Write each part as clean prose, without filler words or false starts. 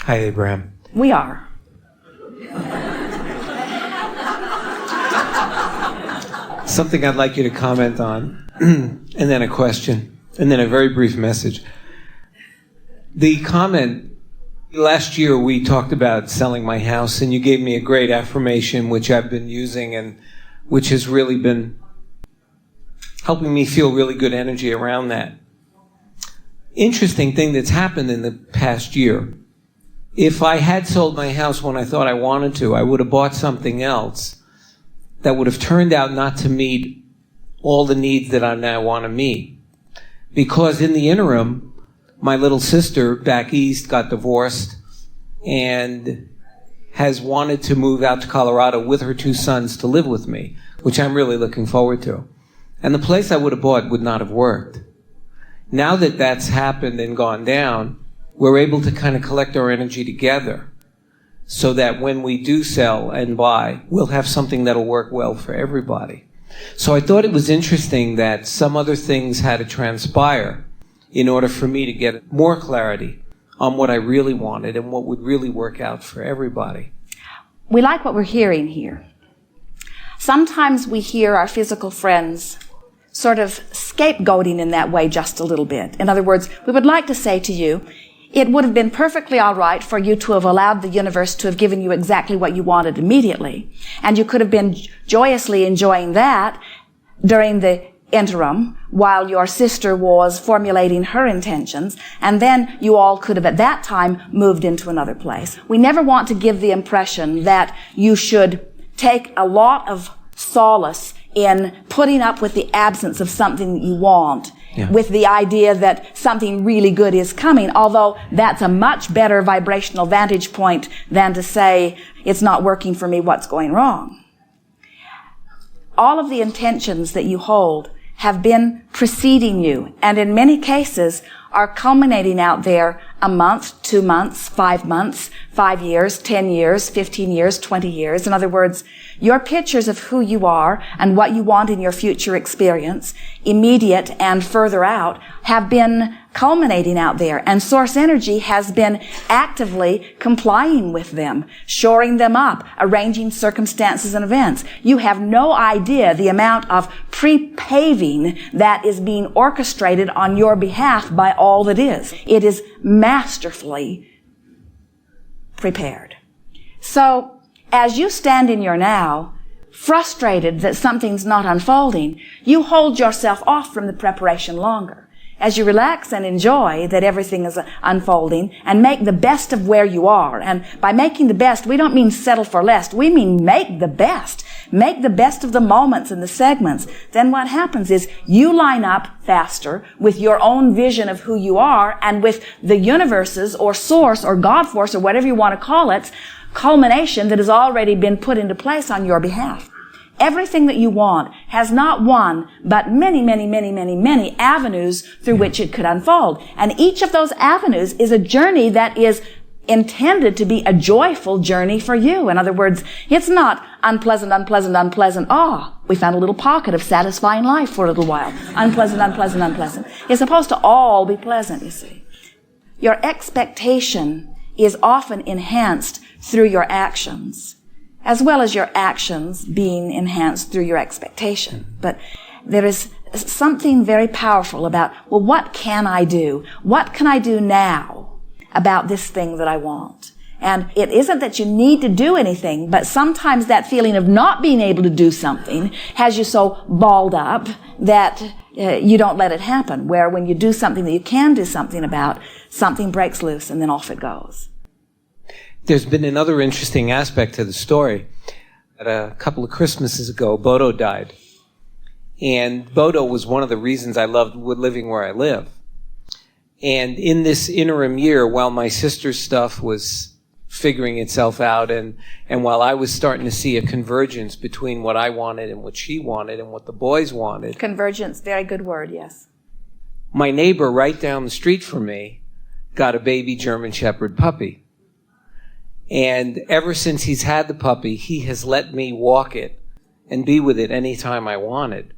Hi, Abraham. We are. Something I'd like you to comment on, and then a question, and then a very brief message. The comment, last year we talked about selling my house, and you gave me a great affirmation, which I've been using, and which has really been helping me feel really good energy around that. Interesting thing that's happened in the past year. If I had sold my house when I thought I wanted to, I would have bought something else that would have turned out not to meet all the needs that I now want to meet. Because in the interim, my little sister back east got divorced and has wanted to move out to Colorado with her 2 sons to live with me, which I'm really looking forward to. And the place I would have bought would not have worked. Now that that's happened and gone down, we're able to kind of collect our energy together so that when we do sell and buy, we'll have something that'll work well for everybody. So I thought it was interesting that some other things had to transpire in order for me to get more clarity on what I really wanted and what would really work out for everybody. We like what we're hearing here. Sometimes we hear our physical friends sort of scapegoating in that way just a little bit. In other words, we would like to say to you, it would have been perfectly all right for you to have allowed the universe to have given you exactly what you wanted immediately. And you could have been joyously enjoying that during the interim while your sister was formulating her intentions. And then you all could have at that time moved into another place. We never want to give the impression that you should take a lot of solace in putting up with the absence of something that you want. Yeah. With the idea that something really good is coming, although that's a much better vibrational vantage point than to say, it's not working for me, what's going wrong? All of the intentions that you hold have been preceding you, and in many cases are culminating out there a month, 2 months, 5 months, 5 years, 10 years, 15 years, 20 years. In other words, your pictures of who you are and what you want in your future experience, immediate and further out, have been culminating out there. And source energy has been actively complying with them, shoring them up, arranging circumstances and events. You have no idea the amount of pre-paving that is being orchestrated on your behalf by all that is. It is masterfully prepared. So, as you stand in your now, frustrated that something's not unfolding, you hold yourself off from the preparation longer. As you relax and enjoy that everything is unfolding and make the best of where you are. And by making the best, we don't mean settle for less. We mean make the best. Make the best of the moments and the segments. Then what happens is you line up faster with your own vision of who you are and with the universe's or source or God force or whatever you want to call it, culmination that has already been put into place on your behalf. Everything that you want has not one, but many, many, many, many, many avenues through which it could unfold. And each of those avenues is a journey that is intended to be a joyful journey for you. In other words, it's not unpleasant, unpleasant, unpleasant. We found a little pocket of satisfying life for a little while. Unpleasant, unpleasant, unpleasant. It's supposed to all be pleasant, you see. Your expectation is often enhanced through your actions, as well as your actions being enhanced through your expectation. But there is something very powerful about, well, what can I do? What can I do now about this thing that I want? And it isn't that you need to do anything, but sometimes that feeling of not being able to do something has you so balled up that you don't let it happen, where when you do something that you can do something about, something breaks loose and then off it goes. There's been another interesting aspect to the story. A couple of Christmases ago, Bodo died. And Bodo was one of the reasons I loved living where I live. And in this interim year, while my sister's stuff was figuring itself out, and while I was starting to see a convergence between what I wanted and what she wanted and what the boys wanted. Convergence, very good word, yes. My neighbor right down the street from me got a baby German Shepherd puppy. And ever since he's had the puppy, he has let me walk it and be with it anytime I wanted.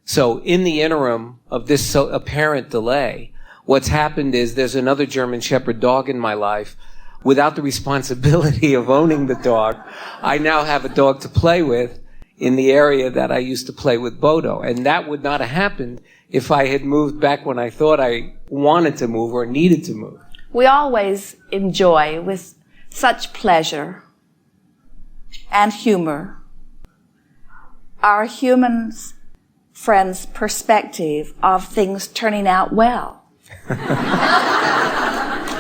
So in the interim of this apparent delay, what's happened is there's another German Shepherd dog in my life without the responsibility of owning the dog, I now have a dog to play with in the area that I used to play with Bodo. And that would not have happened if I had moved back when I thought I wanted to move or needed to move. We always enjoy with such pleasure and humor our human friends' perspective of things turning out well.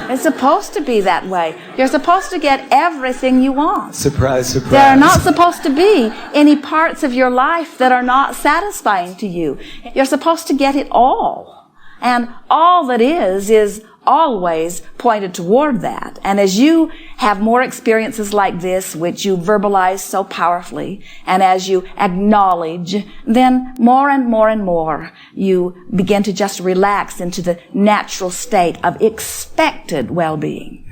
It's supposed to be that way. You're supposed to get everything you want. Surprise, surprise. There are not supposed to be any parts of your life that are not satisfying to you. You're supposed to get it all. And all that is always pointed toward that. And as you have more experiences like this, which you verbalize so powerfully, and as you acknowledge, then more and more and more you begin to just relax into the natural state of expected well-being.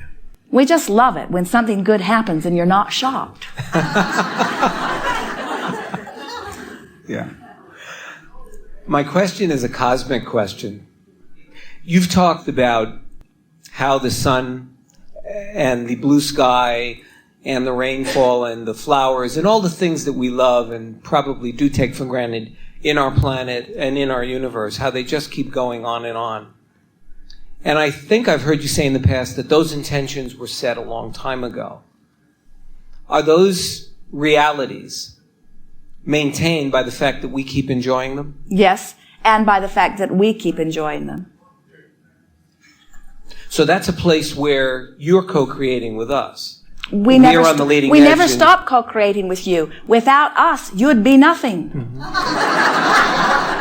We just love it when something good happens and you're not shocked. Yeah. My question is a cosmic question. You've talked about how the sun and the blue sky and the rainfall and the flowers and all the things that we love and probably do take for granted in our planet and in our universe, how they just keep going on and on. And I think I've heard you say in the past that those intentions were set a long time ago. Are those realities maintained by the fact that we keep enjoying them? Yes, and by the fact that we keep enjoying them. So that's a place where you're co-creating with us. We never stop co-creating with you. Without us, you'd be nothing. Mm-hmm.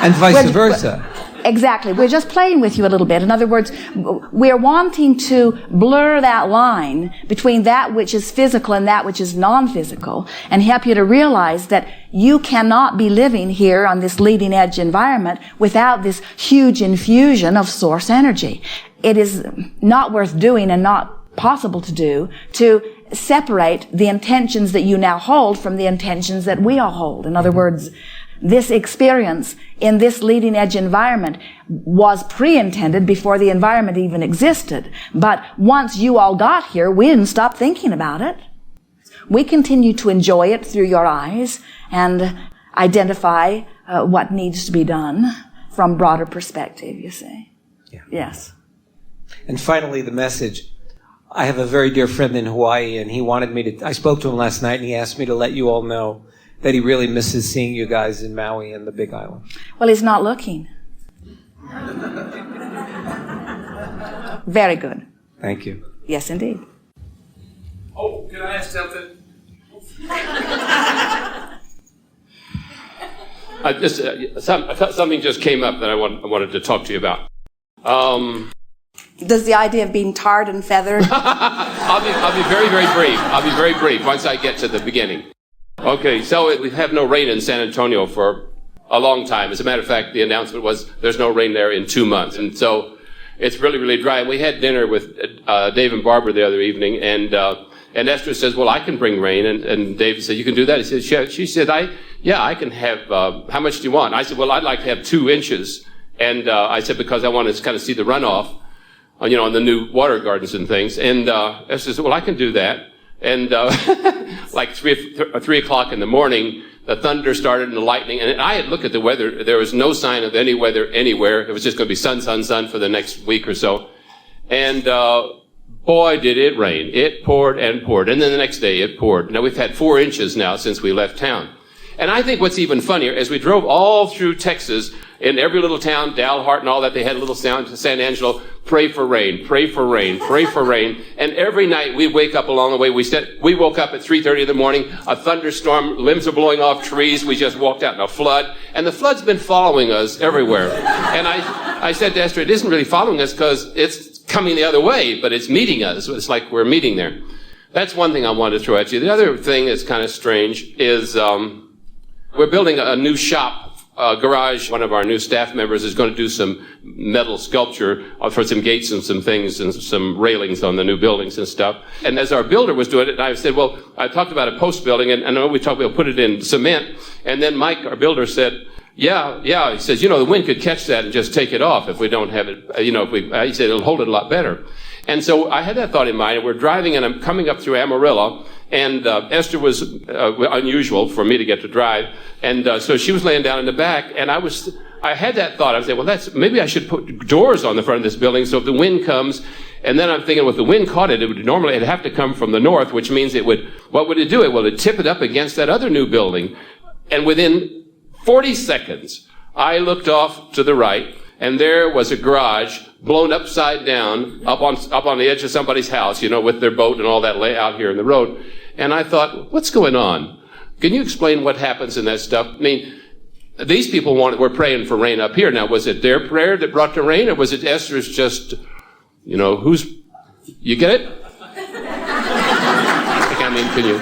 And vice versa. Exactly. We're just playing with you a little bit. In other words, we're wanting to blur that line between that which is physical and that which is non-physical and help you to realize that you cannot be living here on this leading edge environment without this huge infusion of source energy. It is not worth doing and not possible to do to separate the intentions that you now hold from the intentions that we all hold. In other words, this experience in this leading edge environment was pre-intended before the environment even existed. But once you all got here, we didn't stop thinking about it. We continue to enjoy it through your eyes and identify what needs to be done from broader perspective, you see. Yeah. Yes. And finally, the message. I have a very dear friend in Hawaii, and he wanted me to... I spoke to him last night, and he asked me to let you all know that he really misses seeing you guys in Maui and the Big Island. Well, he's not looking. Very good. Thank you. Yes, indeed. Oh, can I ask something? Something just came up that I wanted to talk to you about. Does the idea of being tarred and feathered? I'll be very, very brief. I'll be very brief once I get to the beginning. Okay, so we have no rain in San Antonio for a long time. As a matter of fact, the announcement was there's no rain there in 2 months. And so it's really, really dry. And we had dinner with Dave and Barbara the other evening, and Esther says, well, I can bring rain. And Dave said, you can do that? He said, she said, I can have, how much do you want? I said, well, I'd like to have 2 inches. And I said, because I want to kind of see the runoff, on the new water gardens and things. And Esther said, well, I can do that. And like 3 o'clock in the morning, the thunder started and the lightning. And I had looked at the weather. There was no sign of any weather anywhere. It was just going to be sun, sun, sun for the next week or so. And boy, did it rain. It poured and poured. And then the next day it poured. Now, we've had 4 inches now since we left town. And I think what's even funnier, as we drove all through Texas, in every little town, Dalhart and all that, they had a little sound to San Angelo, pray for rain, pray for rain, pray for rain. And every night we'd wake up along the way. We woke up at 3:30 in the morning, a thunderstorm, limbs are blowing off trees. We just walked out in a flood. And the flood's been following us everywhere. And I said to Esther, it isn't really following us because it's coming the other way, but it's meeting us. It's like we're meeting there. That's one thing I wanted to throw at you. The other thing that's kind of strange is we're building a new shop. Garage. One of our new staff members is going to do some metal sculpture for some gates and some things and some railings on the new buildings and stuff. And as our builder was doing it, I said, well, I talked about a post building, and I know we talked about put it in cement. And then Mike, our builder, said, yeah. He says, the wind could catch that and just take it off if we don't have it. He said it'll hold it a lot better. And so I had that thought in mind, and we're driving, and I'm coming up through Amarillo, and Esther was unusual for me to get to drive, and so she was laying down in the back, and I had that thought. I was saying, well, maybe I should put doors on the front of this building so if the wind comes, and then I'm thinking, well, if the wind caught it, it'd have to come from the north, which means what would it do? It would tip it up against that other new building. And within 40 seconds, I looked off to the right, and there was a garage blown upside down up on the edge of somebody's house, with their boat and all that out here in the road. And I thought, what's going on? Can you explain what happens in that stuff? I mean, these people were praying for rain up here. Now, was it their prayer that brought the rain, or was it Esther's just, you get it?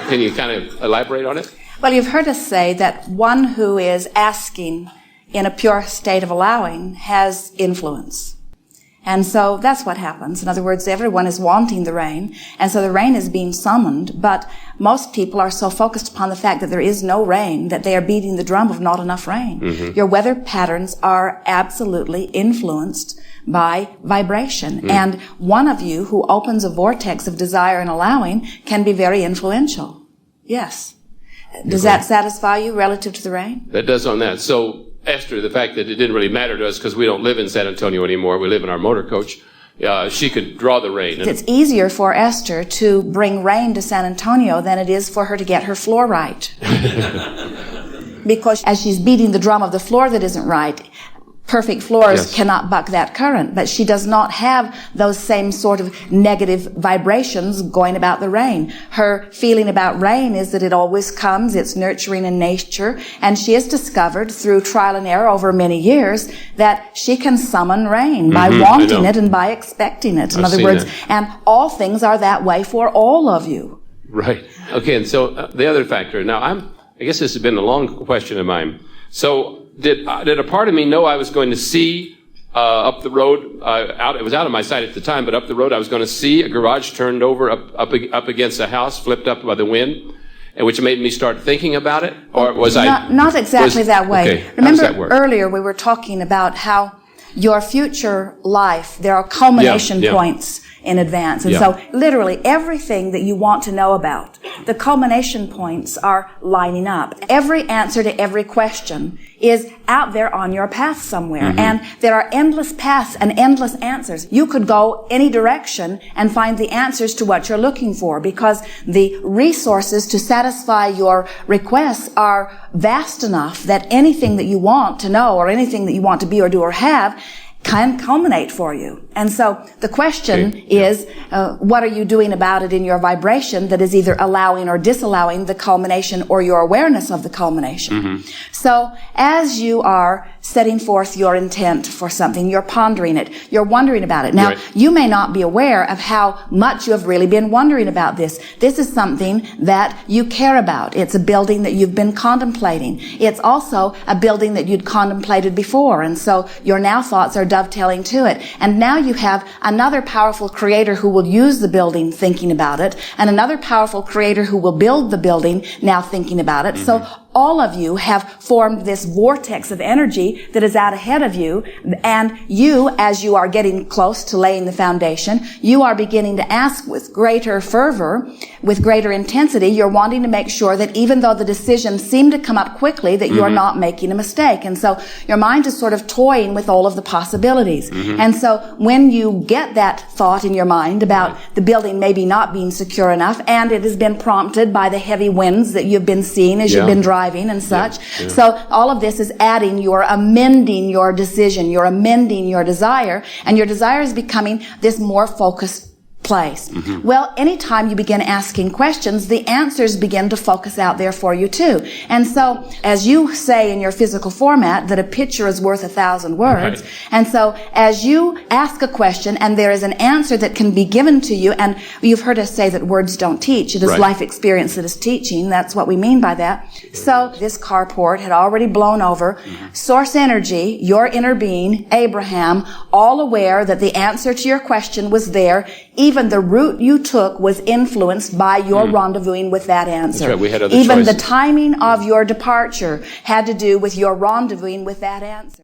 Can you kind of elaborate on it? Well, you've heard us say that one who is asking in a pure state of allowing has influence. And so that's what happens. In other words, everyone is wanting the rain, and so the rain is being summoned, but most people are so focused upon the fact that there is no rain that they are beating the drum of not enough rain. Mm-hmm. Your weather patterns are absolutely influenced by vibration. And one of you who opens a vortex of desire and allowing can be very influential. Yes. Does that satisfy you relative to the rain? That does on that. So, Esther, the fact that it didn't really matter to us because we don't live in San Antonio anymore, we live in our motor coach, she could draw the rain. It's easier for Esther to bring rain to San Antonio than it is for her to get her floor right. Because as she's beating the drum of the floor that isn't right, perfect floors cannot buck that current, but she does not have those same sort of negative vibrations going about the rain. Her feeling about rain is that it always comes, it's nurturing in nature, and she has discovered through trial and error over many years that she can summon rain by wanting it and by expecting it. In other words, and all things are that way for all of you. Right. Okay, and so the other factor, now I guess this has been a long question of mine. So, did a part of me know I was going to see up the road? It was out of my sight at the time, but up the road I was going to see a garage turned over up against a house, flipped up by the wind, and which made me start thinking about it. Or was not exactly that way? Okay, remember earlier we were talking about how your future life, there are culmination points in advance. And so literally everything that you want to know about, the culmination points are lining up. Every answer to every question is out there on your path somewhere. And there are endless paths and endless answers. You could go any direction and find the answers to what you're looking for because the resources to satisfy your requests are vast enough that anything that you want to know or anything that you want to be or do or have can culminate for you. And so the question is, what are you doing about it in your vibration that is either allowing or disallowing the culmination or your awareness of the culmination? So as you are setting forth your intent for something, you're pondering it, you're wondering about it. Now, you may not be aware of how much you have really been wondering about this. This is something that you care about. It's a building that you've been contemplating. It's also a building that you'd contemplated before. And so your now thoughts are dovetailing to it. And now you have another powerful creator who will use the building thinking about it, and another powerful creator who will build the building now thinking about it. So all of you have formed this vortex of energy that is out ahead of you, and you, as you are getting close to laying the foundation, you are beginning to ask with greater fervor, with greater intensity. You're wanting to make sure that even though the decisions seem to come up quickly, that you're not making a mistake. And so your mind is sort of toying with all of the possibilities. And so when you get that thought in your mind about the building maybe not being secure enough, and it has been prompted by the heavy winds that you've been seeing as you've been driving and such. So all of this is adding, you're amending your decision, you're amending your desire, and your desire is becoming this more focused place. Well, anytime you begin asking questions, the answers begin to focus out there for you too. And so, as you say in your physical format, that a picture is worth 1,000 words. And so, as you ask a question and there is an answer that can be given to you, and you've heard us say that words don't teach, it is life experience that is teaching. That's what we mean by that. So, this carport had already blown over. Source energy, your inner being, Abraham, all aware that the answer to your question was there. Even the route you took was influenced by your rendezvousing with that answer. That's right. We had other Even choices. the timing of your departure had to do with your rendezvousing with that answer.